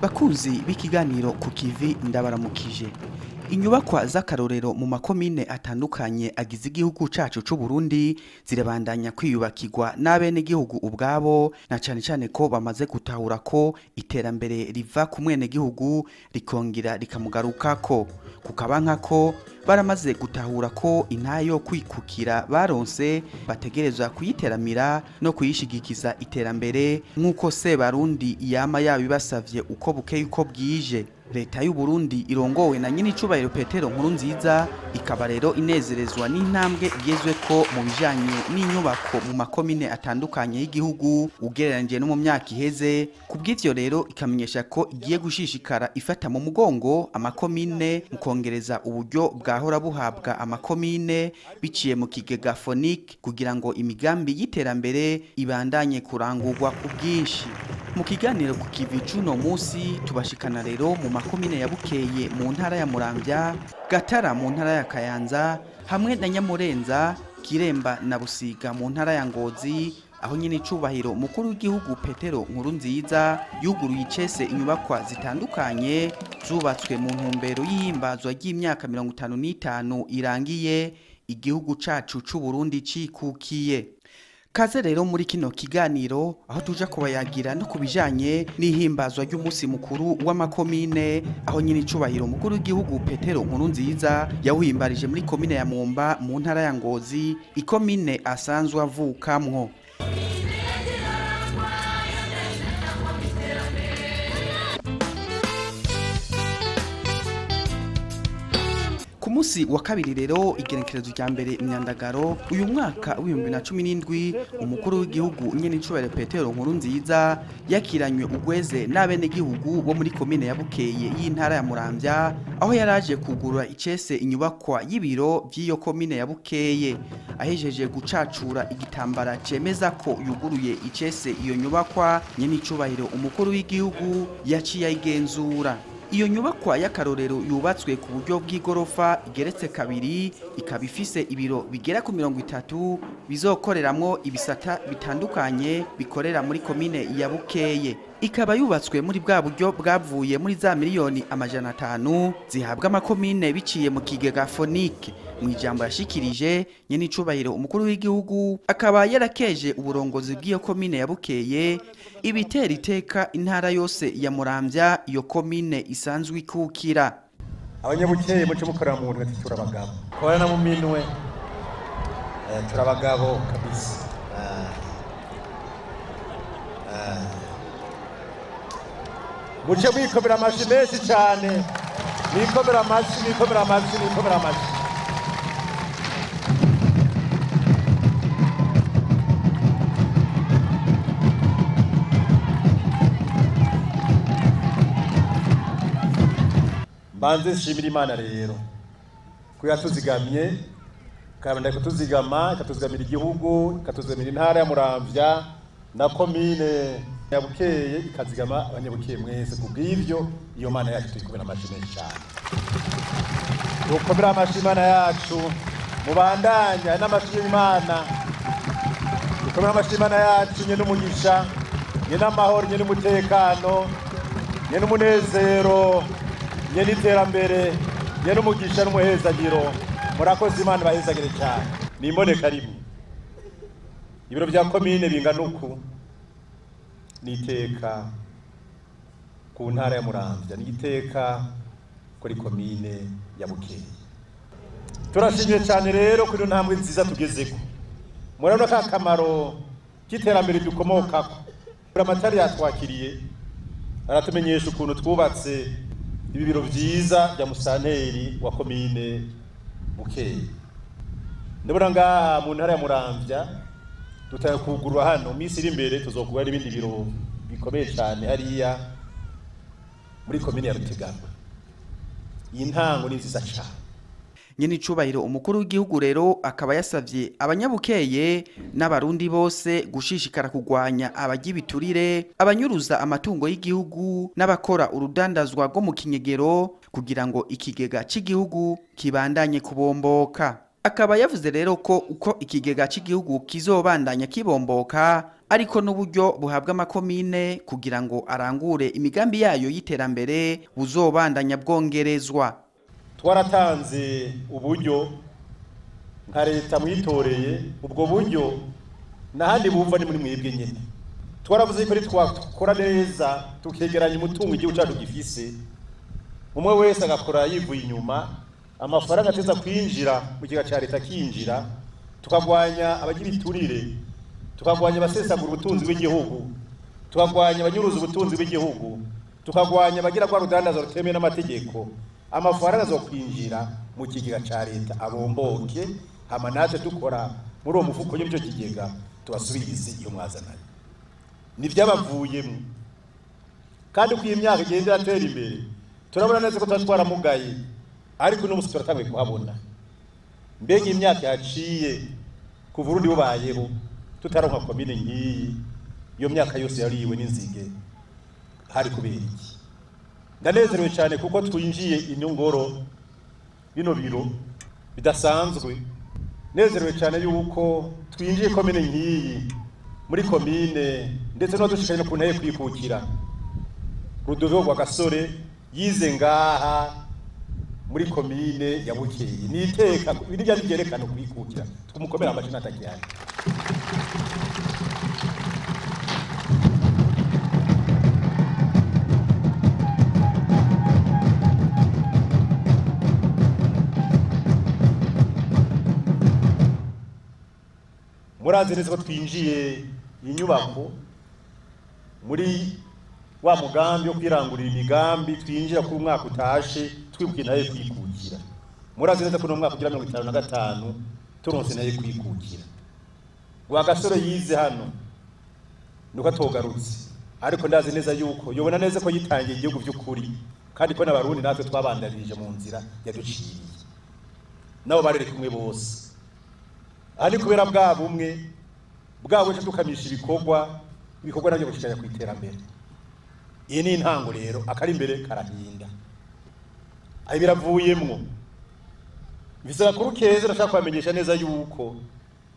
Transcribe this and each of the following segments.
Bakunzi b'ikiganiro ku Kivi ndabaramukije. Inyubakwa z'akarorero mu makomine atandukanye agize igihugu cacu c'u Burundi zirabandanya kwiyubakirwa n'abene gihugu ubwabo, na cane cane ko bamaze gutahura ko iterambere riva ku mwene gihugu rikongera rikamugarukako. Kukabanka ko baramaze gutahura ko intayo kwikukira baronse bategerezwa kuyiteramira no kuyishigikiza iterambere nk'uko se Barundi yama yabibasavye uko bukeye uko bwije. Leta y'u Burundi irongowe na nyine icubahiro Petero Nkurunziza ikaba rero inezerezwa n'intambwe igezwe ko mu bijanye n'inyubako mu makomine atandukanye y'igihugu ugereranije no mu myaka iheze. Kubw'ivyo rero ikamenyesha ko igiye gushishikara ifata mu mugongo amakomine mu kongereza uburyo bwahora buhabwa amakomine biciye mu kigega phonique kugira ngo imigambi y'iterambere ibandanye kurangurwa ku bwinshi. Mu kiganiro ku Kivi cuno musi tubashikana rero mu makomine ya Bukeye mu ntara ya Muramvya, Gatara mu ntara ya Kayanza, hamwe na Nyamurenza, Kiremba na Busiga mu ntara ya Ngozi, aho nyine icubahiro mukuru w'igihugu Petero Nkurunziza yuguruye icese inyubakwa zitandukanye zubatswe mu ntumbero y'ihimbazwa ry'imyaka 55 irangiye igihugu cacu c'u Burundi cikukiye. Kaze rero muri kino kiganiro aho tuja kubayagira no kubijanye n'ihimbazwa ry'umunsi mukuru w'amakomine, aho nyine icubahiro mukuru w'igihugu Petero Nkurunziza yawuhimbarije muri komine ya Mwumba mu ntara ya Ngozi, ikomine asanzwe avukamwo. Ku musi wa kabiri rero igenekerezo rya mbere Myandagaro uyu mwaka wa 2017 umukuru w'igihugu nyene icubahiro Petero Nkurunziza yakiranywe ugweze n'abene gihugu bo muri komine ya Bukeye y'intara ya Muramvya, aho yaraje kugurura icese inyubakwa y'ibiro by'iyo komine ya Bukeye. Ahejeje gucacura igitambara cemeza ko yuguruye icese iyo nyubakwa, nyene icubahiro umukuru w'igihugu yaciye ayigenzura. Iyo nyubakwa y'akarorero yubatswe ku buryo bw'igorofa igeretse kabiri, ikaba ifise ibiro bigera ku 30 bizokoreramwo ibisata bitandukanye bikorera muri komine ya Bukeye. Ikaba yubatswe muri bwa buryo bwavuye muri za miliyoni 500 zihabwa amakomine biciye mu kigega phonique. Mu ijambo yashikirije nyene icubahiro umukuru w'igihugu akaba yarakeje uburongozi bw'iyo komine ya Bukeye ibitera iteka intara yose ya Muramvya iyo komine isanzwe ikukira. Abanyabukeye muce mukorera mu ntwe turabagabo korana mu minwe turabagabo kabisa. Muce mwikomera amashi menshi cyane, mwikomera amashi, mwikomera amashi, mwikomera amashi. Banze shimira Imana rero ko yatuzigamye, kandi kutuzigama, katuzigamira igihugu, katuzigamira intara ya Muramvya na komine ya Bukeye, ikazigama abanyabukeye mwese. Kubw'ivyo iyo Mana yacu tuyikomera amashimwe cyane. Tukomera amashimana yacu mubandanya n'amashimwe Imana. Tukomera amashimana yacu nye n'umugisha, nye n'amahoro, nye n'umutekano, nye n'umunezero, nye n'iterambere, nye n'umugisha n'umuhezagiro. Murakoze Imana bahezagire cyane. Nimboneka rimwe ibiro bya komine bingana uku niteka ku ntara ya Muramvya, niteka kuri komine ya Bukeye. Turashimye cyane rero kuri ntambwe nziza tugezeko. Murabona ka kamaro k'iterambere dukomokako. Amatari yatwakiriye aratumenyesha ukuntu twubatse ibi biro byiza bya musanteri wa komine Bukeye. Ndabona ngaha mu ntara ya Muramvya dutaye kugurwa hano misi iri imbere tuzokugwa n'ibindi biro bikomeye cyane hariya muri komine ya Rutegama. Iyi ntango ni nziza cyane. Nyene icubahiro umukuru w'igihugu rero akaba yasavye abanyabukeye n'abarundi bose gushishikara kugwanya abagibiturire, abanyuruza amatungo y'igihugu n'abakora urudandazwa rwo mu kinyegero kugira ngo ikigega c'igihugu kibandanye kubomboka. akaba yavuze rero ko uko ikigega cy'igihugu kizobandanya kibomboka ariko n'uburyo buhabwa amakomine kugira ngo arangure imigambi yayo y'iterambere buzobandanya bwongerezwa. Twaratanze uburyo nka leta mwitoreye, ubwo buryo nahandi bumva ni muri mwebwe nyene. Twaravuze ko twakora neza tukegeranya umutungo igihugu cyacu gifise, umwe wese agakora yivuye inyuma, amafaranga ateza kwinjira mu kiga cya leta kinjira, tukagwanya abagira iturire, tukagwanya abasesagura ubutunzi bw'igihugu, tukagwanya abanyuruza ubutunzi bw'igihugu, tukagwanya abagira kwa rudandaza rutemewe n'amategeko. Amafaranga zo kwinjira mu kigega cya leta abomboke, hama natwe dukora muri uwo mufuko y'icyo kigega tubasubirize iyo mwazanaye. Nivyabavuyemo kandi uko imyaka igenda atera imbere turabona neza ko twaramugaye, ariko no musi turatangiye kuhabona. Mbega imyaka yaciye ku Burundi bubayeho tutaronka komine nkiyi, iyo myaka yose yariwe n'inzige, hari kubera iki? Ndanezerewe cyane kuko twinjiye inyungoro bino biro bidasanzwe. Nezerewe cyane yuko twinjiye komine nkiyi muri komine, ndetse no dushikanye ku ntaye kwikukira. Rudodo rwa Gasore yize ngaha muri komine ya Bukeye, niteka birya byerekana kwikukira, tumukomera amashina atakiyane. Murazi neza ko twinjiye inyubako muri wa mugambi wo kwirangurira imigambi, twinjira ku mwaka utashe twibuke naye kwikukira. Murazi neza ko no mwaka ugira 55 turonse naye kwikukira. Wa Gasore yize hano nuko atogarutse, ariko ndazi neza yuko yobona neza ko yitangiye igihugu by'ukuri, kandi ko n'abarundi natwe twabandanije mu nzira yaduciriye, nabo barere kumwe bose. Ari kubera bwa bumwe bwawe cyo tukamisha ibikorwa nabyo gushikanya ku iterambere. Iyi ni intango rero, akari imbere karahinda. Ayi biravuyemwo. Bisaba kurukeze ndashaka kwamenyesha neza yuko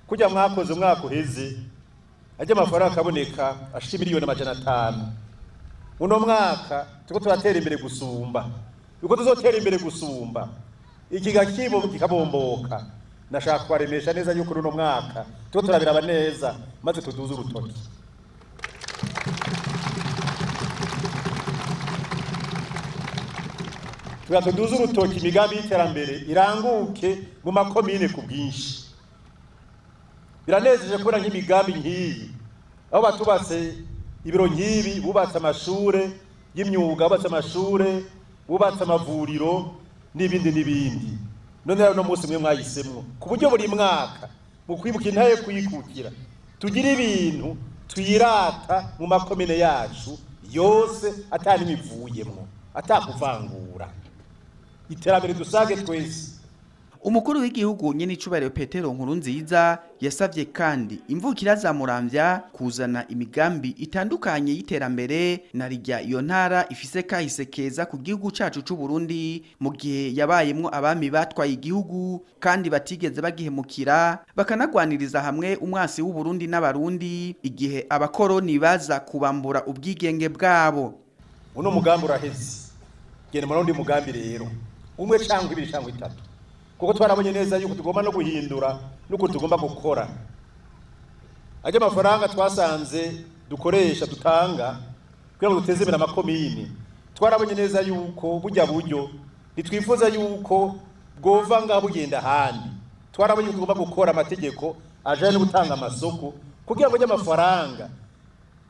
kujya mwakoze umwaka uheze ajya amafaranga akaboneka ashika miliyoni 500. Uno mwaka tuko turatera imbere gusumba. Uko tuzotera imbere gusumba, ikiga kibo kikabomboka. Nashaka kwaremesha neza yuko uno mwaka tuko turabiraba neza maze tuduze urutoki. Tuduze urutoki imigambi y'iterambere iranguke mu makomine ku bwinshi. Biranezeje kubona nk'imigambi nkiyi, aho batubatse ibiro nkibi, bubatse amashure y'imyuga, bubatse amashure, bubatse amavuriro n'ibindi. None rero no munsi mwe mwayisemwo ku buryo buri mwaka mu kwibuka intaye kuyikukira tugira ibintu twirata mu makomine yacu yose atari mivuyemwo, atakuvangura. Iterambere dusage twese. Umukuru w'igihugu nyene icubahiro Petero Nkurunziza yasavye kandi imvukira za Muramvya kuzana imigambi itandukanye y'iterambere na rijya iyo ntara ifise kahise keza ku gihugu cacu c'u Burundi mu gihe yabayemwo abami batwaye igihugu kandi batigeze bagihemukira, bakanagwaniriza hamwe umwasi w'u Burundi n'abarundi igihe abakoroni baza kubambura ubwigenge bwabo. Uno mugambi uraheze. Gene marundi mugambi rero umwe cyangwa ibiri cyangwa itatu, kuko twarabonye neza yuko tugomba no guhindura nuko tugomba gukora. Ajya amafaranga twasanze dukoresha dutanga kugira ngo duteze imbere amakomine, twarabonye neza yuko bujya buryo nitwifuza yuko bwova ngaho bugenda handi. Twarabonye ko tugomba gukora amategeko ajanye no gutanga amasoko kugira ngo amafaranga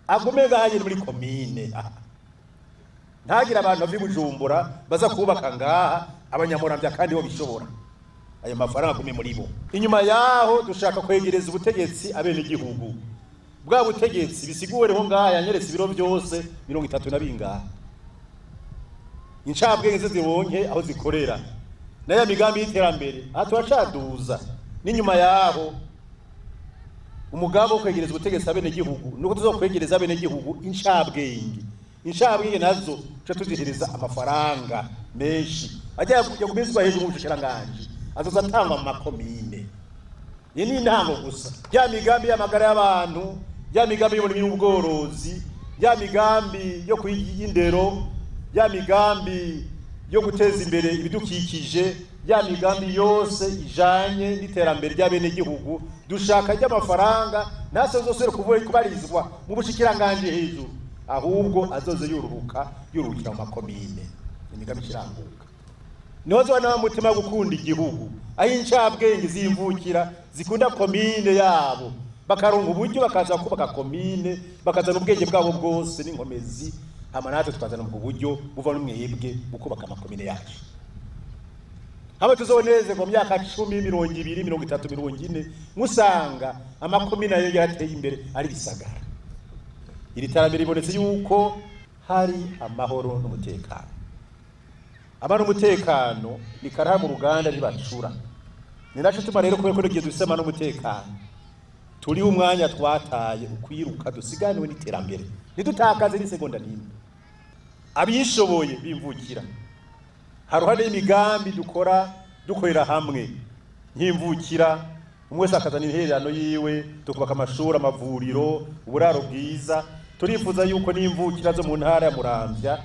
agume gahaye muri komine. Ntagira abantu bavi Bujumbura baza kubaka ngaha abanyamuramvya kandi bo bishobora. Ayo mafaranga agume muri bo. Inyuma yaho dushaka kwegereza ubutegetsi abene igihugu. Bwa butegetsi bisiguwereho ngaha yanyeretse ibiro byose 30 na bingaha. Incabwenge zibonke aho zikorera. Naya migambi y'iterambere atwacaduza. N'inyuma yaho umugabo wo kwegereza ubutegetsi abene igihugu nuko tuzokwegereza abene igihugu incabwenge. Inshabwenge nazo cyo tuzihereza amafaranga menshi ajya kujya kubizwa hejuru mu bushikiranganje azoza atangwa mu makomine. Iyi ni intango gusa. Ya migambi y'amagara y'abantu, ya migambi y'uburimyi n'ubworozi, ya migambi yo kwiyindero, ya migambi yo guteza imbere ibidukikije, ya migambi yose ijanye n'iterambere ry'abene gihugu, dushaka ry'amafaranga nase zose kubarizwa mu bushikiranganje hejuru, ahubwo azoze yurukira mu makomine. Imigambi kiranguka niho zo na mutima gukunda igihugu, aho incabwenge zimvukira zikunda komine yabo, bakaronka uburyo bakaza kubaka komine, bakazana ubwenge bwabo bwose n'inkomezi, amanate tukazana mu buryo buva n'umwebwe ukubaka amakomine yacu. Haba tuzoneze mu myaka 10, 20, 30, 40 musanga amakomine ayo yateye imbere ari bisagara. Iri terambere ribonetse yuko hari amahoro n'umutekano. Abantu umutekano ni karaha mu ruganda ribacura. Ni naco tuma rero kubera ko tugiye dusema n'umutekano, turi umwanya twataye ukwiruka dusiganwe n'iterambere, ntidutakaze ni segonda nimwe. Abishoboye bimvukira haruhande y'imigambi dukorera hamwe nk'imvukira, umwe wese akazana intererano yiwe, tukubaka amashuri, amavuriro, uburaro bwiza. Turifuza yuko n'imvukira zo mu ntara ya Muramvya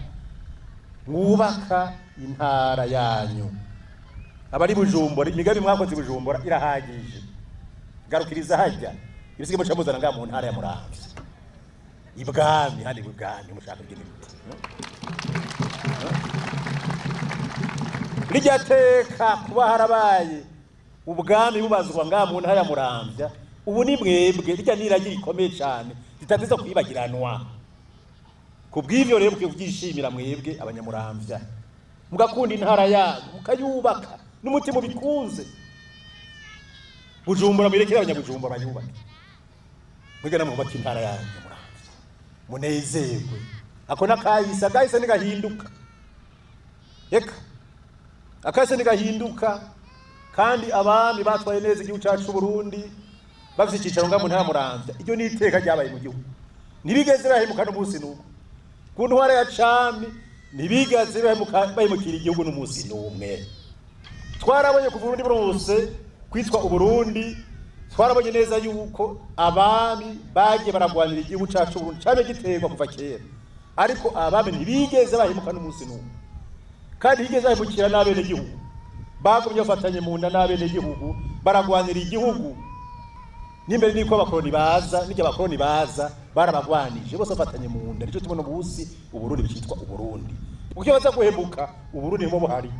mwubaka intara yanyu. Abari Bujumbura, imigambi mwakoze Bujumbura irahagije, garukiriza hajya ibisige mucamuzana nga mu ntara ya Muramvya, ibwami handi bwami mushaka by'imiti. Rijateka kuba harabaye ubwami bubazwa nga mu ntara ya Muramvya, ubu ni mwebwe rijya niragira ikomeye cyane zitatiza kwibagiranwa. Kubw'ivyo rero kuvyishimira mwebwe abanyamuramvya, mugakunda intara yanyu, mukayubaka n'umutima ubikunze. Bujumbura mirekera abanyabujumbura bayubake, mwigana mwubaka intara yanyu Muramvya, munezerwe. Ako nakahise nigahinduka, eka akahise nigahinduka. Kandi abami batwaye neza igihugu cyacu Burundi, bafite icicaro nga mu ntara Muramvya. Iryo ni iteka ryabaye mu gihugu, nibigeze bahemuka n'umunsi n'umwe. Ku ntwara ya cami nibigeze bahemukira igihugu n'umunsi n'umwe. Twarabonye ku Burundi bwose kwitwa Uburundi, twarabonye neza yuko abami bagiye baragwanira igihugu cyacu Burundi cyane giterwa kuva kera, ariko abami nibigeze bahemuka n'umunsi n'umwe. Kandi higeze bahemukira n'abene gihugu, bagumye bafatanye mu nda n'abene gihugu, baragwanira igihugu. Nimbere niko abakoroni baza, n'ijya abakoroni baza barabagwanije bose bafatanye mu nda. Nico tubona ubusi Uburundi bicitwa Uburundi. Ukiyo baza guhemuka Uburundi nimo buhari.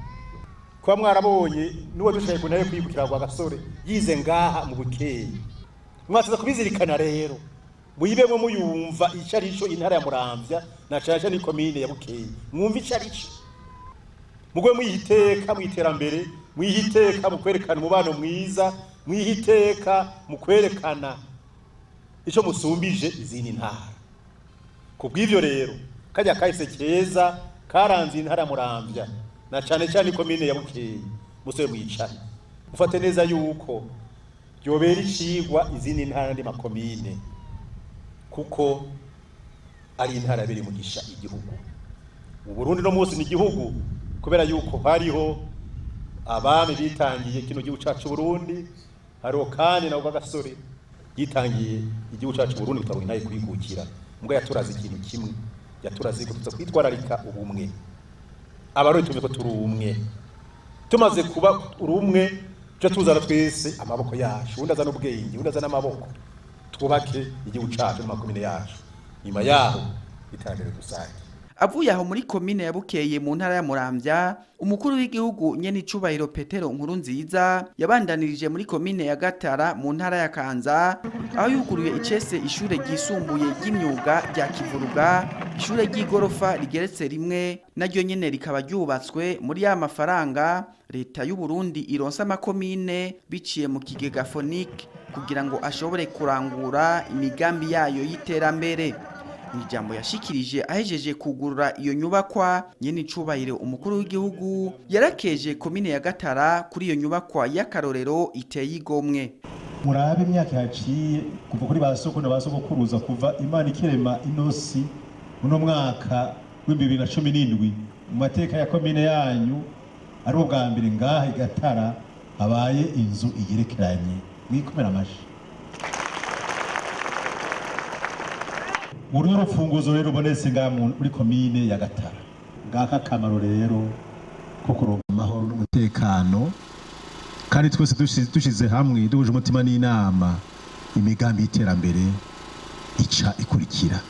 Kwa mwarabonye nuwo dushaye kunaye kwibukira kwa gasore yize ngaha mu Bukeye. Mwateza kubizirikana rero, muyibemwe muyumva icarico intara ya Muramvya na caje ni komine ya Bukeye. Mwumva icarico, mugwe mwihiteka mu iterambere, mwihiteka mu kwerekana umubano mwiza, mwihiteka mu kwerekana ico musumbije izindi ntara. Kubw'ivyo rero kajya kahise keza karanze intara Muramvya na cyane cyane komine ya Bukeye, musore mwicane ufate neza yuko byobera icigwa izindi ntara ndi makomine, kuko ari intara biri mugisha igihugu. Uburundi no munsi ni igihugu kubera yuko hariho abami bitangiye kino gihugu cyacu Burundi, hariho kandi nawo gasore yitangiye igihugu cyacu Burundi twabonye naye kwigukira. Mbwa yaturaze ikintu kimwe, yaturaze ko kwitwararika ubumwe. Abarundi tumye ko turi umwe, tumaze kuba urumwe cyo tuzana twese amaboko yacu, undi azana ubwenge, undi azana amaboko, twubake igihugu cyacu n'amakomine yacu. Nyuma yaho iterambere rusange. Avuye aho muri komine ya Bukeye mu ntara ya Muramvya, umukuru w'igihugu nyene icubahiro Petero Nkurunziza yabandanirije muri komine ya Gatara mu ntara ya Kanza, aho yuguruye icese ishure ryisumbuye ry'imyuga rya Kivuruga, ishure ry'igorofa rigeretse rimwe, naryo nyene rikaba ryubatswe muri ya mafaranga leta y'u Burundi ironsa amakomine biciye mu kigega Phonique kugira ngo ashobore kurangura imigambi yayo y'iterambere. Ijambo yashikirije ahejeje kugurura iyo nyubakwa, nyene icubahiro umukuru w'igihugu yarakeje komine ya Gatara kuri iyo nyubakwa y'akarorero iteye igomwe. Murabe imyaka yaciye kuva kuri basoko na basokuruza kuva Imana ikirema inosi uno mwaka w'2017 mu mateka ya komine yanyu ari ubwa mbere ngaha Gatara abaye inzu igerekeranye mwikomera amashi. Uru rufunguzo rero ubonetse nga muri komine ya Gatara. Ngaka kamaro rero ko kuronka amahoro n'umutekano, kandi twese dushize hamwe duhuje umutima n'inama, imigambi y'iterambere ica ikurikira.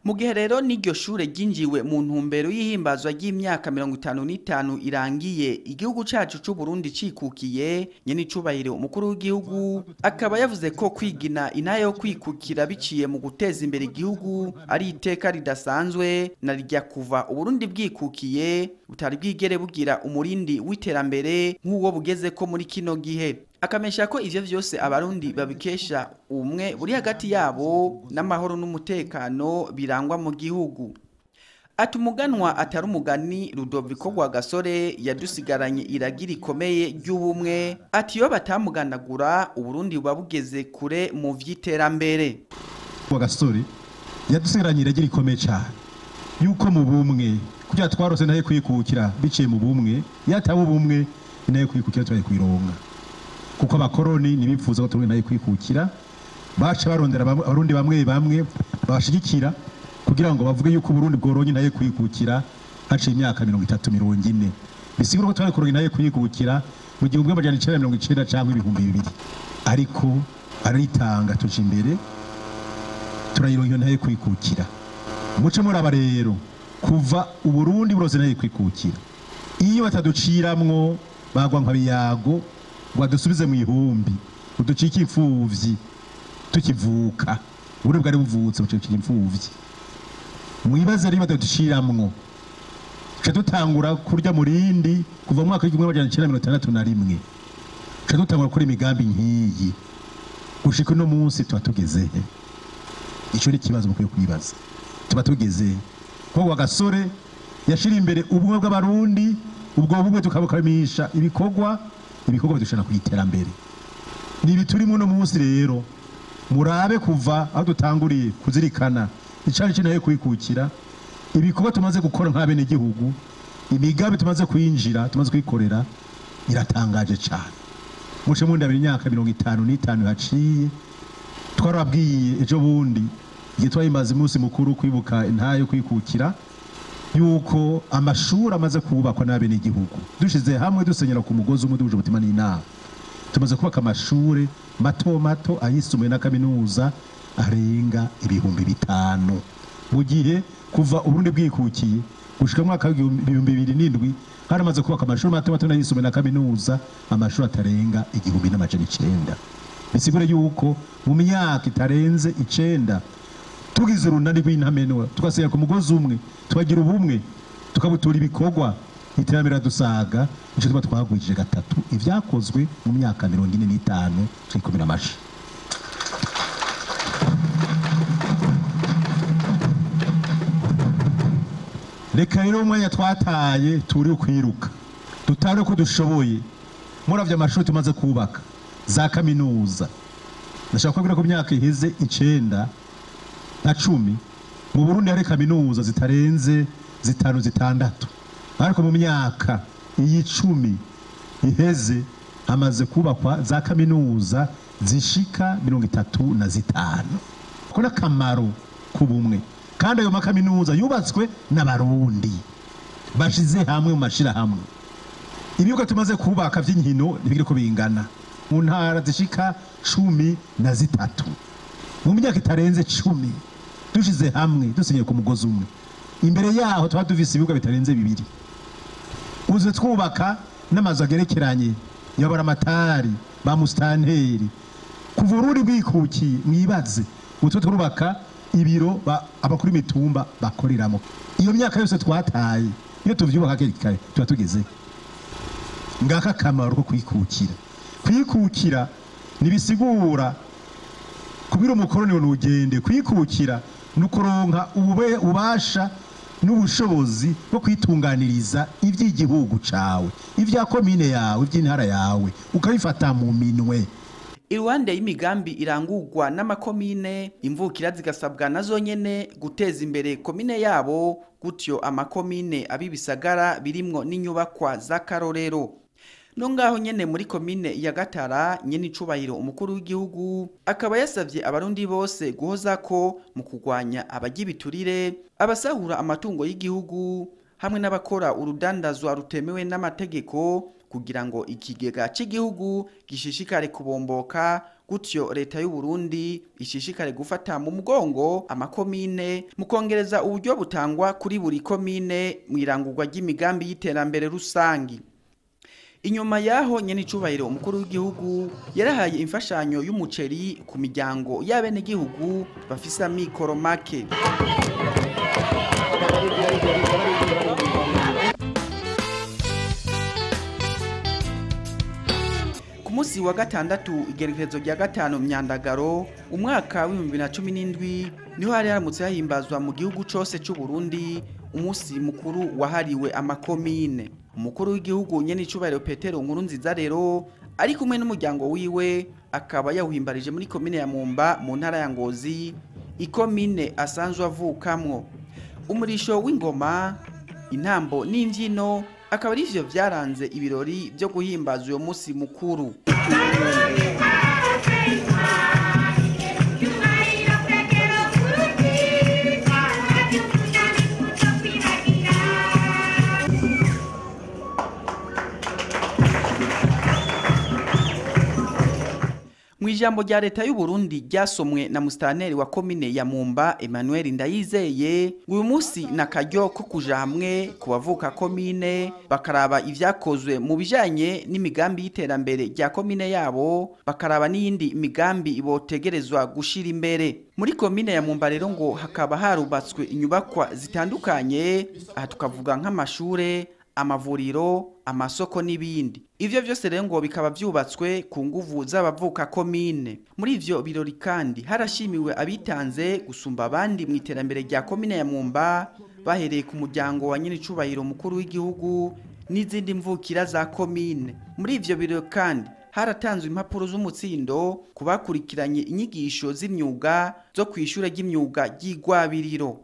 Mu gihe rero n'iryo shure ryinjiwe mu ntumbero y'ihimbazwa ry'imyaka 55 irangiye igihugu cacu c'u Burundi cikukiye, nyene icubahiro umukuru w'igihugu akaba yavuze ko kwigina inayo yo kwikukira biciye mu guteza imbere igihugu ari iteka ridasanzwe na rijya kuva Uburundi bwikukiye butari bwigere bugira umurindi w'iterambere nk'uwo bugeze ko muri kino gihe. Akamesha ko ivyo vyose abarundi babikesha umwe buri hagati yabo n'amahoro n'umutekano birangwa mu gihugu. Ati umuganwa atari umugani Rudoviko Rwagasore yadusigaranye iragira ikomeye ry'ubumwe, ati yo batamuganagura Uburundi buba bugeze kure mu vy'iterambere. Rwagasore yadusigaranye iragira ikomeye cyane yuko mu bumwe kugira twarose naye kwikukira biciye mu bumwe, yatabu bumwe naye kwikukira twaye kwironga. Kuko abakoroni nibifuza ko turi naye kwikukira, baca barondera abarundi bamwe bashigikira kugira ngo bavuge yuko Burundi bworonye naye kwikukira haciye imyaka 30-40. Bisigura ko twari kuronye naye kwikukira mu 1990 cyangwa 2000. Ariko aritanga tuje imbere turayironye naye kwikukira. Muce muraba rero kuva Uburundi buroze naye kwikukira, iyo bataduciramwo bagwa nk'abiyago wadusubize mu ihumbi uducika imfuvyi tukivuka, buri bwari buvutse bucika imfuvyi. Mwibaze ari bataduciramwo cyo dutangura kurya murindi kuva mu mwaka w'1961 cyo dutangura kuri imigambi nkiyi gushika no munsi twatugeze he. Ico ni kibazo mukwiye kwibaza, tuba tugeze ko Rwagasore yashira imbere ubumwe bw'abarundi, ubwo bumwe tukabukamisha ibikorwa bidushana ku iterambere. Nibi turimo no munsi rero murabe kuva aho dutanguriye kuzirikana icari cyo naye kwikukira, ibikorwa tumaze gukora nk'abene gihugu, imigambi tumaze kwinjira tumaze kwikorera iratangaje cyane. Muce mu ndabiri imyaka 55 haciye twarabwiye ejo bundi igihe twayimaze umunsi mukuru kwibuka intayo kwikukira yuko amashuri amaze kubakwa n'abene gihugu, dushize hamwe dusenyera ku mugozi umwe duhuje umutima n'inama, tumaze kubaka amashuri mato ayisumbuye na kaminuza arenga 5,000. Mu gihe kuva Uburundi bwikukiye gushika mu mwaka w'2007 haramaze kubaka amashuri mato n'ayisumbuye na kaminuza amashuri atarenga 1,900. Bisigure yuko mu myaka itarenze 9 tugize urunani rw'intamenwa tugasenya ku mugozi umwe twagira ubumwe tukabutura ibikorwa iterambere dusaga ico tuba twagwije gatatu ivyakozwe mu myaka 45 twikomera amashi. Reka rero umwanya twataye turi kwiruka tutare ko dushoboye muravye amashuri tumaze kubaka za kaminuza. Ndashaka kubwira ko myaka iheze 9 na 10 mu Burundi hari kaminuza zitarenze 5-6, ariko mu myaka iyi 10 iheze hamaze kubakwa za kaminuza zishika 35. Kuna kamaro kubumwe, kandi ayo makaminuza yubatswe n'abarundi bashize hamwe mu mashira hamwe. Ibibuga tumaze kubaka vy'inkino nibigire ko bingana mu ntara zishika 13. Mu myaka itarenze 10 dushize hamwe dusenye ku mugozi umwe, imbere yaho twa duvise ibibuga bitarenze 2. Uze twubaka n'amazu agerekeranye yabara amatari ba mustanteri kuva Uburundi bwikukiye. Mwibaze utwo twubaka ibiro abakuri mitumba bakoreramo. Iyo myaka yose twataye iyo tuvyubaka kare tuba tugeze ngaka kamaro ko kwikukira. Kwikukira nibisigura kubira umukoroni n'ugende. Kwikukira nukuronka ubasha n'ubushobozi bwo kwitunganiriza ivy'igihugu cawe, ivya komine yawe, ivy'intara yawe ukabifata mu minwe. Iruhande y'imigambi irangurwa n'amakomine, imvukira zigasabwa nazo nyene guteza imbere komine yabo, gutyo amakomine abibisagara birimwo n'inyubakwa z'akarorero. no ngaho nyene muri komine ya Gatara nyene icubahiro umukuru w'igihugu akaba yasavye abarundi bose guhoza ko mu kugwanya abagibiturire abasahura amatungo y'igihugu hamwe n'abakora urudandazwa rutemewe n'amategeko kugira ngo ikigega c'igihugu gishishikare kubomboka gutyo leta y'u Burundi ishishikare gufata mu mugongo amakomine mu kongereza uburyo butangwa kuri buri komine mu irangurwa ry'imigambi y'iterambere rusangi. Inyuma yaho nyene icubahiro umukuru w'igihugu yarahaye imfashanyo y'umuceri ku miryango y'abene gihugu bafise amikoro make. Ku munsi wa gatandatu igerekezo rya gatanu myandagaro umwaka wa 2017 niho hari haramutse hahimbazwa mu gihugu cose c'u Burundi umunsi mukuru wahariwe amakomine. Umukuru w'igihugu nyene icubahiro Petero Nkurunziza rero ari kumwe n'umuryango wiwe akaba yawuhimbarije muri komine ya Mumba mu ntara ya Ngozi, ikomine asanzwe avukamwo. Umurisho w'ingoma, intambo n'imvyino akaba arivyo vyaranze ibirori byo guhimbaza uyo munsi mukuru. Mwijambo rya leta y'u Burundi ryasomwe na mustaneri wa komine ya Mumba Emmanuel Ndayizeye, uyu munsi nakaryo ko kuja hamwe kubavuka komine bakaraba ivyakozwe mu bijanye n'imigambi y'iterambere rya komine yabo, bakaraba n'iyindi migambi ibotegerezwa gushira imbere. Muri komine ya Mumba rero ngo hakaba harubatswe inyubakwa zitandukanye, aha tukavuga nk'amashure, amavuriro, amasoko n'ibindi. Ivyo vyose rero ngo bikaba vyubatswe ku nguvu z'abavuka komine. Muri ivyo birori kandi harashimiwe abitanze gusumba abandi mu iterambere rya komine ya Mumba, bahereye ku muryango wa nyene icubahiro mukuru w'igihugu n'izindi mvukira za komine. Muri ivyo birori kandi haratanzwe impapuro z'umutsindo kubakurikiranye inyigisho z'imyuga zo kw'ishure ry'imyuga ry'Igwabiriro.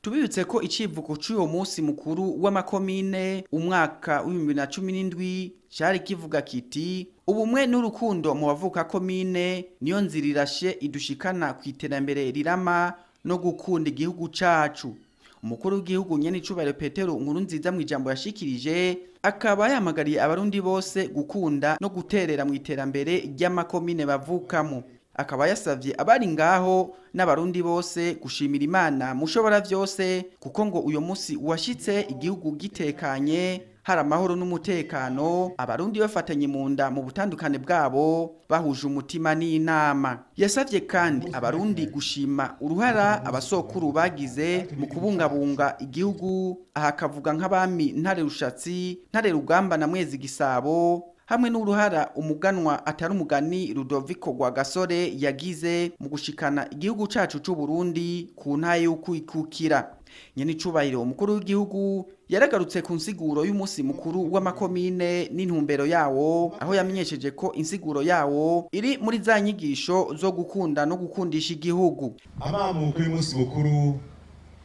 Tubibutse ko icivugo c'uyo munsi mukuru w'amakomine umwaka wa 2017 cari kivuga kiti ubumwe n'urukundo mu bavuka komine niyo nzira irashe idushikana ku iterambere rirama no gukunda igihugu cacu. Umukuru w'igihugu nyene icubahiro Petero Nkurunziza mu ijambo yashikirije akaba yamagariye abarundi bose gukunda no guterera mu iterambere ry'amakomine bavukamo. Akaba yasavye abari ngaho n'abarundi bose gushimira Imana mushobora vyose kuko ngo uyo munsi washitse igihugu gitekanye, hari amahoro n'umutekano, abarundi bafatanye mu nda mu butandukane bwabo bahuje umutima n'inama. Yasavye kandi abarundi gushima uruhara abasokuru bagize mu kubungabunga igihugu, aha kavuga nk'abami Ntare Rushatsi, Ntare Rugamba na Mwezi Gisabo, hamwe n'uruhara umuganwa atari umugani Rudoviko Rwagasore yagize mu gushikana igihugu cacu c'u Burundi ku ntaye y'ukwikukira. Nyene icubahiro umukuru w'igihugu yaragarutse ku nsiguro y'umunsi mukuru w'amakomine n'intumbero yawo, aho yamenyesheje ko insiguro yawo iri muri za nyigisho zo gukunda no gukundisha igihugu. Amamuko y'umunsi mukuru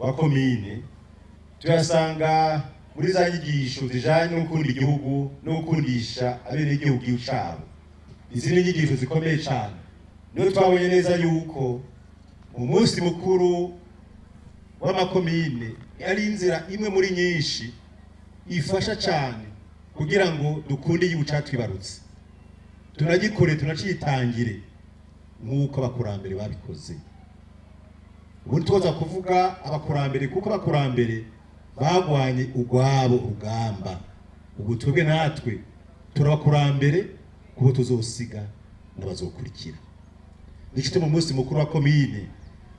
wa komine tuyasanga muri za nyigisho zijanye no gukunda igihugu no gukundisha abene igihugu cyabo. Izi ni nyigisho zikomeye cyane. Niyo twabonye neza yuko umunsi mukuru w'amakomine ari inzira imwe muri nyinshi ifasha cyane kugira ngo dukunde igihugu cyatwibarutse, tunagikore tunacitangire nk'uko abakurambere babikoze. Ubu twoza kuvuga abakurambere kuko abakurambere bagwanye ugwabo urugamba. Ubu twebwe natwe turabakurambere kubo tuzosiga n'abazokurikira. Nikite mu munsi mukuru wa komine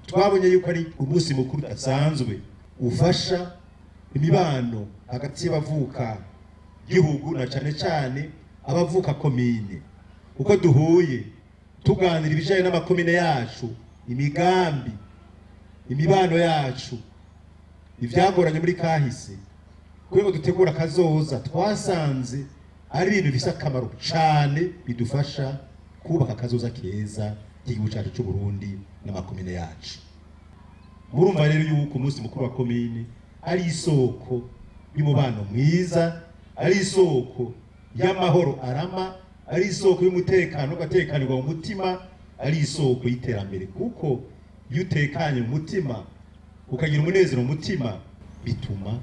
twabonye yuko ari umunsi mukuru udasanzwe ufasha imibano hagati y'abavuka gihugu na cane cane abavuka komine, uko duhuye tuganira ibijanye n'amakomine yacu, imigambi, imibano yacu, ivyagoranye muri kahise, kuko dutegura kazoza twasanze ari ibintu bifise akamaro cane bidufasha kubaka kazoza keza igihugu cyacu cy'u Burundi n'amakomine yacu. Murumva rero yuko umunsi mukuru wa komine ari isoko y'umubano mwiza, ari isoko y'amahoro arama, ari isoko y'umutekano ugatekanirwa mu mutima, ari isoko y'iterambere. Kuko iyo utekanye mu mutima ukagira umunezero mu mutima bituma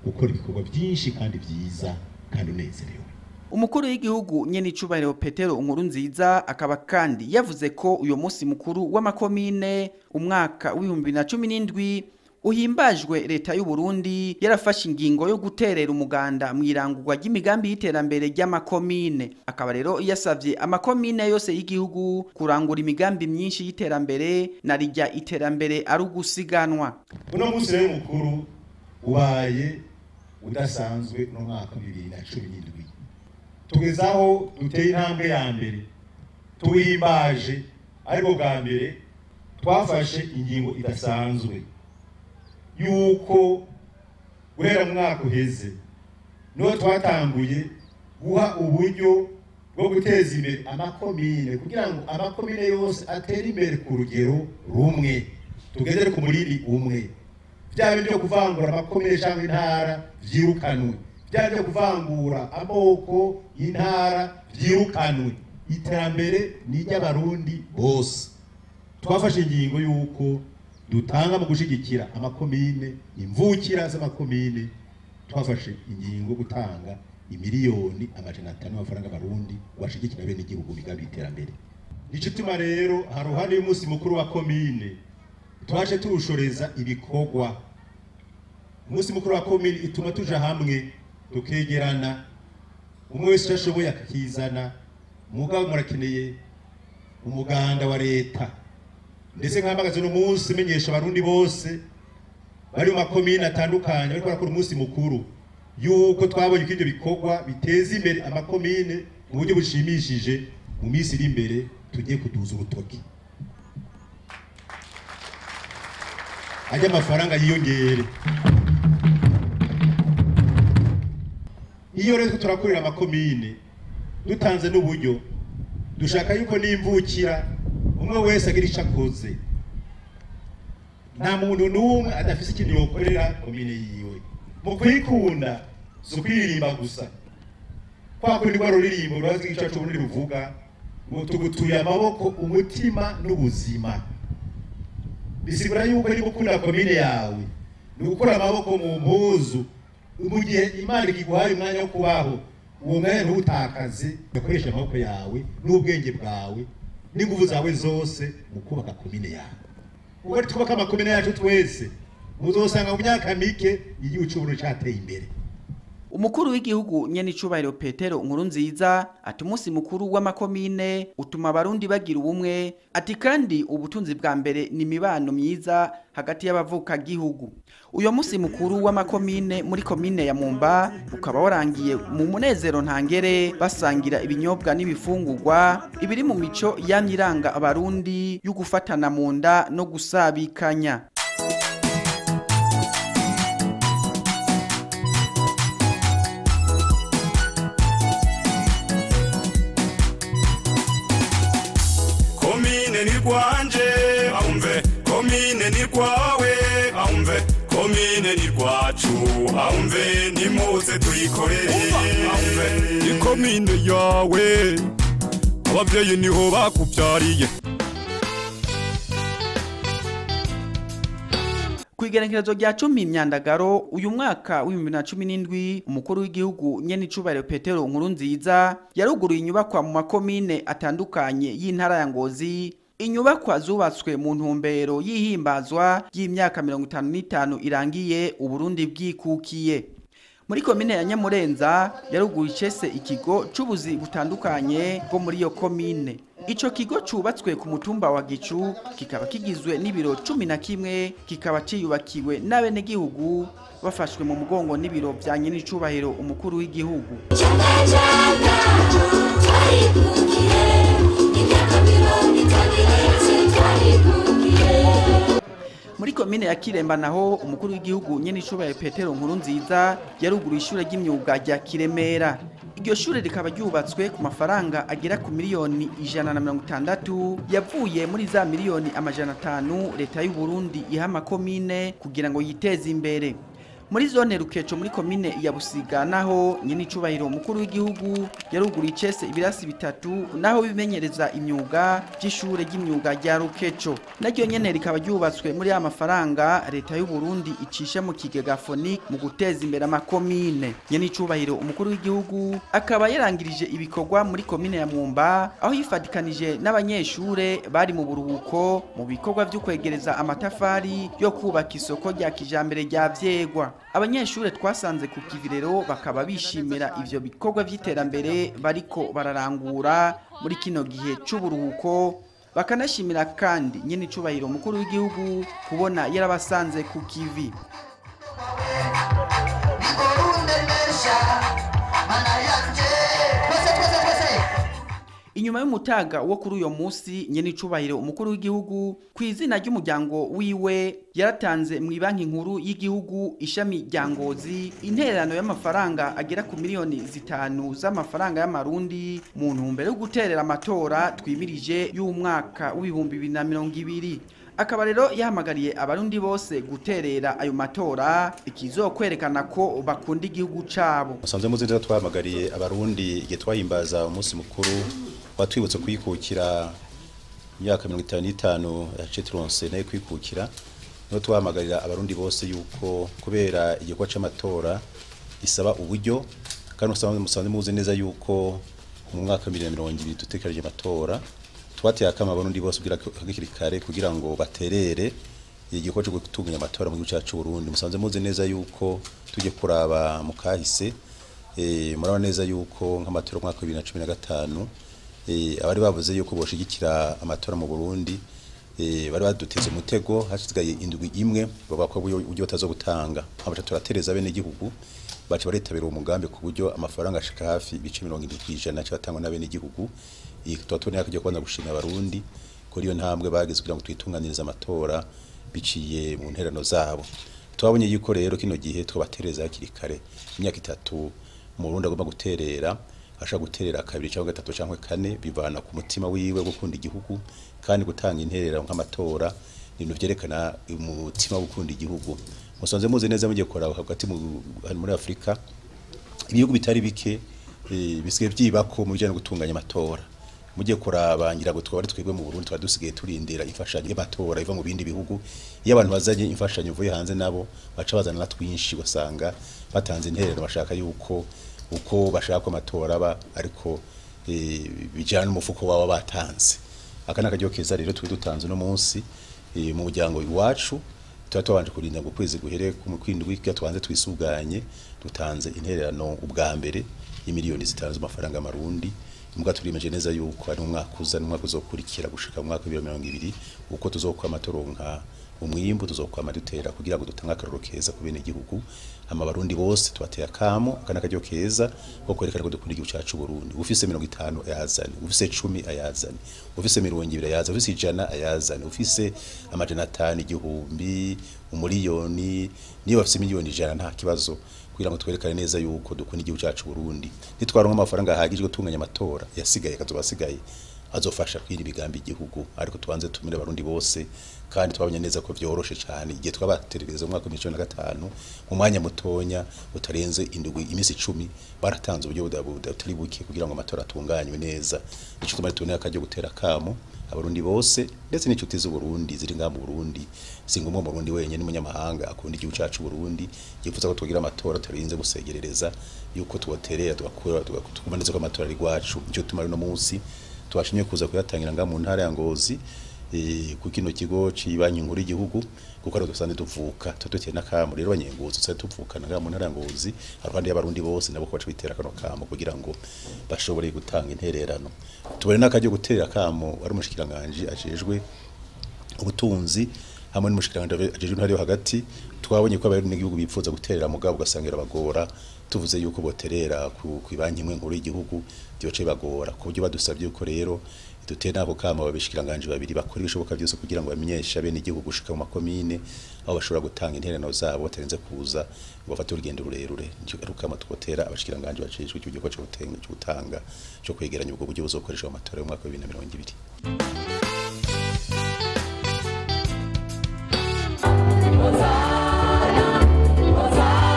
ukora ibikorwa byinshi kandi byiza kandi unezerewe. Umukuru w'igihugu nyene icubahiro Petero Nkurunziza akaba kandi yavuze ko uyo munsi mukuru w'amakomine umwaka w'2017 uhimbajwe leta y'u Burundi yarafashe ingingo yo guterera umuganda mwirangurwa ry'imigambi y'iterambere ry'amakomine. Akaba rero yasavye amakomine yose y'igihugu kurangura imigambi myinshi y'iterambere na rijya iterambere ari ugusiganwa. Uno munsi rero mukuru ubaye udasanzwe no mwaka 2017. Tugezaho duteye intambwe ya mbere tuhimbaje, ariko bwa mbere twafashe ingingo idasanzwe yuko guhera mu mwaka uheze no twatanguye guha uburyo bwo guteza imbere amakomine kugira ngo amakomine yose atere imbere ku rugero rumwe, tugendere ku muriri umwe. Bya byo kuvangura amakomine cyangwa intara vyirukanwe, bya byo kuvangura amoko y'intara vyirukanwe. Iterambere ni ry'abarundi bose. Twafashe ingingo yuko dutanga mu gushigikira amakomine, imvukira z'amakomine. Twafashe ingingo gutanga imiliyoni 500 y'amafaranga y'abarundi washigikira bene igihugu bigabi iterambere. Nicituma rero haruhande y'umunsi mukuru wa komine twaje turushoreza ibikorwa. Umunsi mukuru wa komine ituma tuja hamwe tukegerana, umwe wese ashoboye akizana. Mugabo murakeneye umuganda wa leta, ndetse nk'amagaze no munsi menyesha abarundi bose bari mu makomine atandukanye bariko barakora umunsi mukuru yuko twabonye ko ibyo bikorwa biteza imbere amakomine mu buryo bushimishije. Mu minsi iri imbere tugiye kuduza urutoki, ajya amafaranga yiyongere. Iyo rero turakorera amakomine dutanze n'uburyo, dushaka yuko n'imvukira umwe wese agira icyo akoze. Nta muntu n'umwe adafise ikintu yokorera komine yiwe. Mu kwikunda si ukwirimba gusa, kwa kundi rwa ruririmbo rurazi igice cy'uburundi ruvuga ngo tugutuye amaboko umutima n'ubuzima. Bisigura yuko ari gukunda komine yawe ni gukura amaboko mu mpuzu. Mu gihe Imana iguhaye umwanya wo kubaho, uwo mwanya ntutakaze, ukoresha amaboko yawe n'ubwenge bwawe n'ingufu zawe zose mu kubaka komine yawe. Ubwo twubaka amakomine yacu twese muzosanga mu myaka mike igihugu cy'Uburundi cyateye imbere. Umukuru w'igihugu nyene icubahiro Petero Nkurunziza ati umunsi mukuru w'amakomine utuma abarundi bagira ubumwe, ati kandi ubutunzi bwa mbere ni imibano myiza hagati y'abavuka gihugu. Uyo munsi mukuru w'amakomine muri komine ya Mumba ukaba warangiye mu munezero ntangere, basangira ibinyobwa n'ibifungurwa ibiri mu mico yamyiranga abarundi yo gufatana mu nda no gusabikanya. Komine ni kwanje aumve, komine ni kwawe aumve, komine ni kwacu aumve, nimuze tuyikorere aumve, ni komine yawe abavyeyi niho bakuvyariye. Kwigerekerezo rya 10 imyandagaro uyu mwaka w'2017 umukuru w'igihugu nyene icubahiro Petero Nkurunziza yaruguruye inyubakwa mu makomine atandukanye y'intara ya Ngozi. Inyubakwa zubatswe mu ntumbero yihimbazwa y'imyaka 55 irangiye Uburundi bwikukiye. Muri komine ya Nyamurenza yaruguruye icese ikigo c'ubuzi butandukanye bwo muri iyo komine. Ico kigo cubatswe ku mutumba wa Gicu kikaba kigizwe n'ibiro 11, kikaba ciyubakiwe n'abene gihugu bafashwe mu mugongo n'ibiro vya nyene icubahiro umukuru w'igihugu. Muri komine ya Kiremba naho umukuru w'igihugu nyene icubahiro Petero Nkurunziza yaruguruye ishure ry'imyuga rya Kiremera. Iryo shure rikaba ryubatswe ku mafaranga agera ku miliyoni 160 yavuye muri za miliyoni 500 leta y'u Burundi iha amakomine kugira ngo yiteze imbere. muri zone Rukeco muri komine ya Busiga naho nyene icubahiro mukuru w'igihugu yaruguriye icese ibirasi bitatu naho bimenyereza imyuga by'ishure ry'imyuga rya Rukeco naryo nyene rikaba ryubatswe muri amafaranga leta y'u Burundi icisha mu kigega FONIC mu guteza imbere amakomine. Nyene icubahiro umukuru w'igihugu akaba yarangirije ibikorwa muri komine ya Mwumba aho yifadikanije n'abanyeshure bari mu buruhuko mu bikorwa byo kwegereza amatafari yo kubaka isoko rya kijambere rya Vyegwa. Abanyeshure twasanze ku Kivirero bakaba bishimira ivyo bikorwa vy'iterambere bariko bararangura muri kino gihe c'uburuhuko, bakanashimira kandi nyene icubahiro mukuru w'igihugu kubona yarabasanze ku Kivi. Inyuma y'umutaga wo kuri uyo musi nyene icubahiro umukuru w'igihugu kw'izina ry'umuryango wiwe yaratanze mu banki nkuru y'igihugu ishami rya Ngozi intererano y'amafaranga agera ku miliyoni 5 z'amafaranga y'amarundi mu ntumbero yo guterera amatora twimirije y'umwaka w'ibihumbi 2020. Akaba rero yahamagariye abarundi bose guterera ayo matora ikizokwerekana ko bakunda igihugu cabo. Musanze muzi neza twahamagariye abarundi igihe twahimbaza umunsi mukuru watwibutse kwikukira imyaka 55 yacitronsé nayo kwikukira no twahamagarira abarundi bose yuko kubera igikorwa c'amatora isaba uburyo kandi musanze muzi neza yuko mu mwaka 2020 dutekereje amatora twateye akama abarundi bose kugira hakiri kare kugira ngo baterere igikorwa cyo gutunganya amatora mu gihugu cyacu Burundi. Musanze muzi neza yuko tujye kuraba mu kahise murabona neza yuko nk'amatora mu mwaka 2015 abari bavuze yuko boshigikira amatora mu Burundi bari baduteze umutego hasigaye indwi imwe babako uburyo batazo gutanga abaca turatereza bene igihugu baca baritabira umugambi ku buryo amafaranga ashika hafi ibice 70% cyatangwa na bene igihugu twatone yakajya kwanza gushimira abarundi kuri iyo ntambwe bageze kugira ngo twitunganirize amatora biciye mu nterano zabo. Twabonye yuko rero kino gihe twabatereza hakiri kare imyaka 3 mu Burundi agomba guterera asha guterera kabiri cyangwa gatatu cyangwa kane bivana ku mutima wiwe gukunda igihugu kandi gutanga interera nk'amatora ibintu byerekana umutima wo gukunda igihugu. Musanze muzi neza mugiye kora hagati muri Afrika ibihugu bitari bike bisigaye byibako mu bijyanye no gutunganya amatora. Mugiye kuraba ngira ngo twari twebwe mu Burundi twadusigaye turindira imfashanyo y'amatora iva mu bindi bihugu iyo abantu bazanye imfashanyo uvuye hanze nabo baca bazana na twinshi basanga batanze interero bashaka yuko uko bashaka amatora aba ariko bijana n'umufuko wabo batanze. Akana kajyo keza rero twe dutanze no munsi mu muryango iwacu twabanje kurinda ngo kwezi guhere ku kwindwi twanze twisuganye dutanze intererano ubwa mbere y'imiliyoni 5 z'amafaranga y'amarundi. Mbwa turimeje neza yuko ari umwaka uza n'umwaka uzokurikira gushika mu mwaka 2020 uko tuzokwa amatoronka umwimbu tuzokwama dutera kugira ngo dutanga akaroro keza ku bene igihugu amabarundi bose twateye akamo akana kajyo keza ko kwerekana ko dukunda igihugu cyacu Burundi. Ufise 50 ayazane, ufise 10 ayazane, ufise 20 ayazane, ufise 100 ayazane, ufise amajana 5 igihumbi umuliyoni niyo bafise miliyoni 100 nta kibazo kugira ngo twerekane neza yuko dukunda igihugu cyacu Burundi. Nitwaronka amafaranga ahagije gutunganya amatora yasigaye kazobasigaye azofasha kwira ibigambi igihugu ariko tubanze tumire abarundi bose kandi twabonye neza ko byoroshe cyane igihe twabaterereza mu mwaka wa 2015 mu mwanya mutonya utarenze indwi imisi 10 baratanze uburyo budatari buke kugira ngo amatora atunganywe neza. Ico tumari tune akajyo gutera kamo abarundi bose ndetse n'inshuti z'u Burundi ziri ngamu Burundi singumwe mu Burundi wenyene n'umunyamahanga akunda igihugu cyacu Burundi yifuza ko tugira amatora tarinze gusegerereza yuko tubaterera tugakora tukumaneze ko amatora ari gwacu. Ico tumari no munsi twashimye kuza kuyatangira nga mu ntara ya Ngozi ku kino kigo cibanyi nkuru y'igihugu kuko ari dusande tuvuka tutoteye nakamo rero abanyengozi tse tuvukana nga mu ntara ya Ngozi arwandi y'abarundi bose nabo ko baca bitera kano kamo kugira ngo bashobore gutanga intererano. Tubone nakajyo gutera kamo ari umushikiranganje ajejwe ubutunzi hamwe n'umushikiranganje ajejwe ntari hagati twabonye ko abarundi n'igihugu bipfuza guterera mugabo ugasangira bagora tuvuze yuko boterera ku ibanki imwe nkuru y'igihugu byoce bagora ku buryo badusabye yuko rero dutera nako kama babishikiranganje babiri bakora ibishoboka byose kugira ngo bamenyeshe bene igihugu gushika mu makomine aho bashobora gutanga intererano zabo batarenze kuza bafata urugendo rurerure. Nicyo rukama twotera abashikiranganje bacishwe cyo gikorwa cyo gutanga cyo kwegeranya ubwo buryo buzokoreshwa mu matora y'umwaka wa 2020. Hosanna, Hosanna.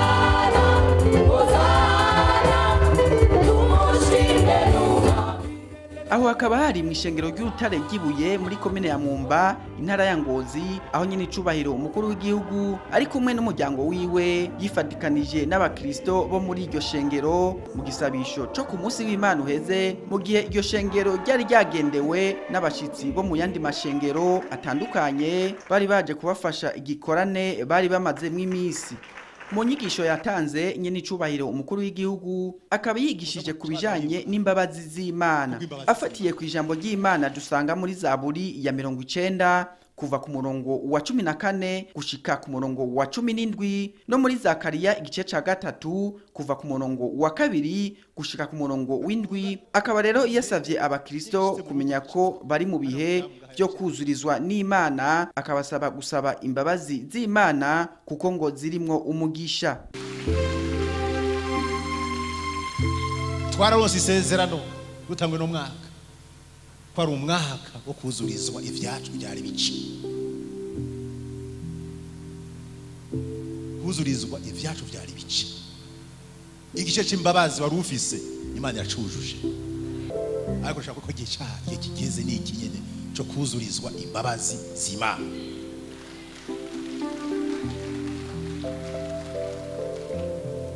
aho hakaba hari mu ishengero ry'urutare ry'ibuye muri komine ya Mwumba intara ya Ngozi aho nyine icubahiro umukuru w'igihugu ari kumwe n'umuryango wiwe yifatikanije n'abakristo bo muri iryo shengero mu gisabisho cyo ku munsi w'Imana uheze mu gihe iryo shengero ryari ryagendewe n'abashitsi bo mu yandi mashengero atandukanye bari baje kubafasha igikorane bari bamazemwo imisi. Mu nyigisho yatanze nyene icubahiro umukuru w'igihugu akaba yigishije kubijanye n'imbabazi z'Imana afatiye ku ijambo ry'Imana dusanga muri Zaburi ya 90 kuva ku murongo wa 14 gushika ku murongo wa 17 no muri Zakariya igice ca 3 kuva ku murongo wa 2 gushika ku murongo w'indwi. Akaba rero yasavye abakristo kumenya ko bari mu bihe byo kuzurizwa n'Imana, akabasaba gusaba imbabazi z'Imana kuko ngo zirimwo umugisha. Twararonse isezerano dutangwe no mwaka ko ari umwaka wo kuzurizwa ivyacu byari bici. Kuzurizwa ivyacu byari bici. Igice c'imbabazi wari ufise Imana yacujuje. Ariko shaka ko gicaye kigeze n'iki nyene cyo kuzurizwa imbabazi z'Imana.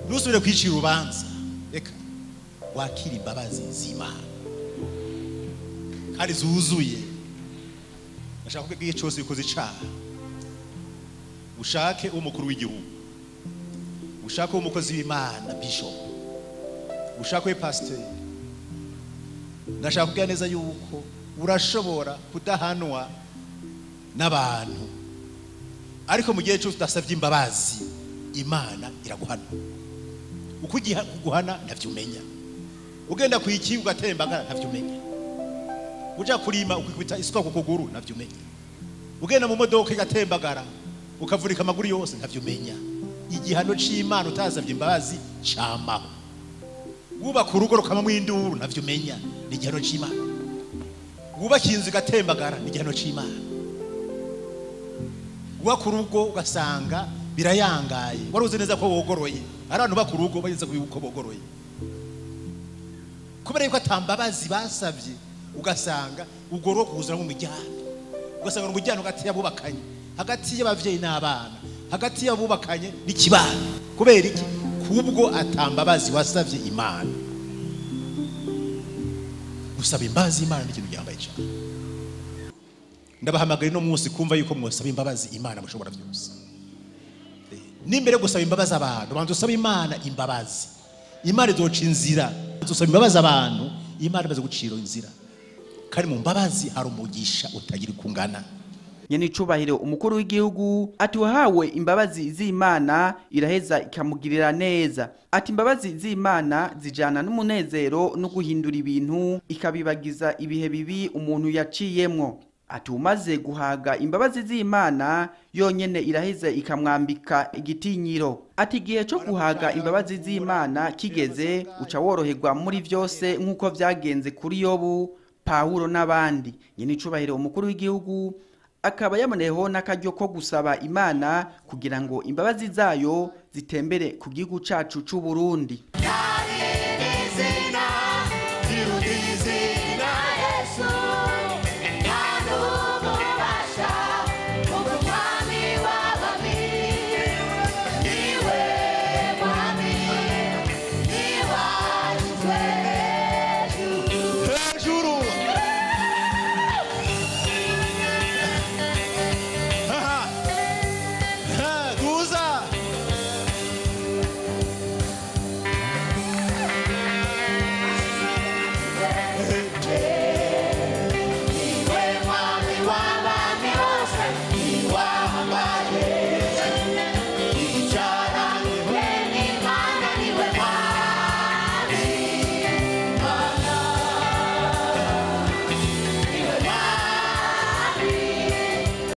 Nusubire kwicira urubanza, reka wakira imbabazi z'Imana kandi zuzuye. Nashaka ko igihe cyose ukoze icaha ushake umukuru w'igihugu, ushake umukozi w'Imana bishop, ushake pastor. Ndashaka kugira neza yuko urashobora kudahanwa n'abantu, ariko mu gihe cyose udasabye imbabazi Imana iraguhana. Uko kuguhana ntavyumenya, ugenda kwiki ugatembagara ntavyumenya, uja kurima ukwita isuka ku kuguru ntavyumenya, ugenda mu modoka igatembagara ukavurika amaguru yose ntavyumenya. Igihano c'Imana utazavye imbabazi camaho. Wubaka urugo rukamamwo induru ntavyumenya, ni igihano c'Imana. Wubaka inzu igatembagara ni igihano c'Imana. Wubaka urugo ugasanga birayangaye, waruzi neza ko wogoroye, abantu bakurugo bageze ko bogoroye, kubera yuko atambabazi basavye, ugasanga ugoro kuzura mu mujyana, ugasanga mu mujyana hagati y'abubakanye, hagati y'abavyeyi n'abana, hagati y'abubakanye n'ikibana. Kubera iki? Kubwo atambabazi wasavye Imana. Gusaba imbabazi Imana ni ikintu cyambaye cyane. Ndabahamagaye no munsi kumva yuko mwasaba imbabazi Imana mushobora byose. Nimbere gusaba imbabazi abantu, bantu usaba Imana imbabazi. Imana izoca inzira. Usaba imbabazi abantu, Imana imaze gucira inzira. Kandi mu mbabazi hari umugisha utagira kungana. Nyene icubahiro umukuru w'igihugu ati wahawe imbabazi z'Imana iraheza ikamugirira neza. Ati imbabazi z'Imana zijana n'umunezero no guhindura ibintu ikabibagiza ibihe bibi umuntu yaciyemwo. Ati umaze guhaga imbabazi z'Imana yonyene iraheza ikamwambika igitinyiro. Ati igihe cyo guhaga imbabazi z'Imana kigeze uca woroherwa muri vyose nk'uko vyagenze kuri Yobu, Pawulo n'abandi. Nyene icubahiro umukuru w'igihugu akaba yaboneyeho n'akaryo ko gusaba Imana kugira ngo imbabazi zayo zitembere ku gihugu cacu c'u Burundi.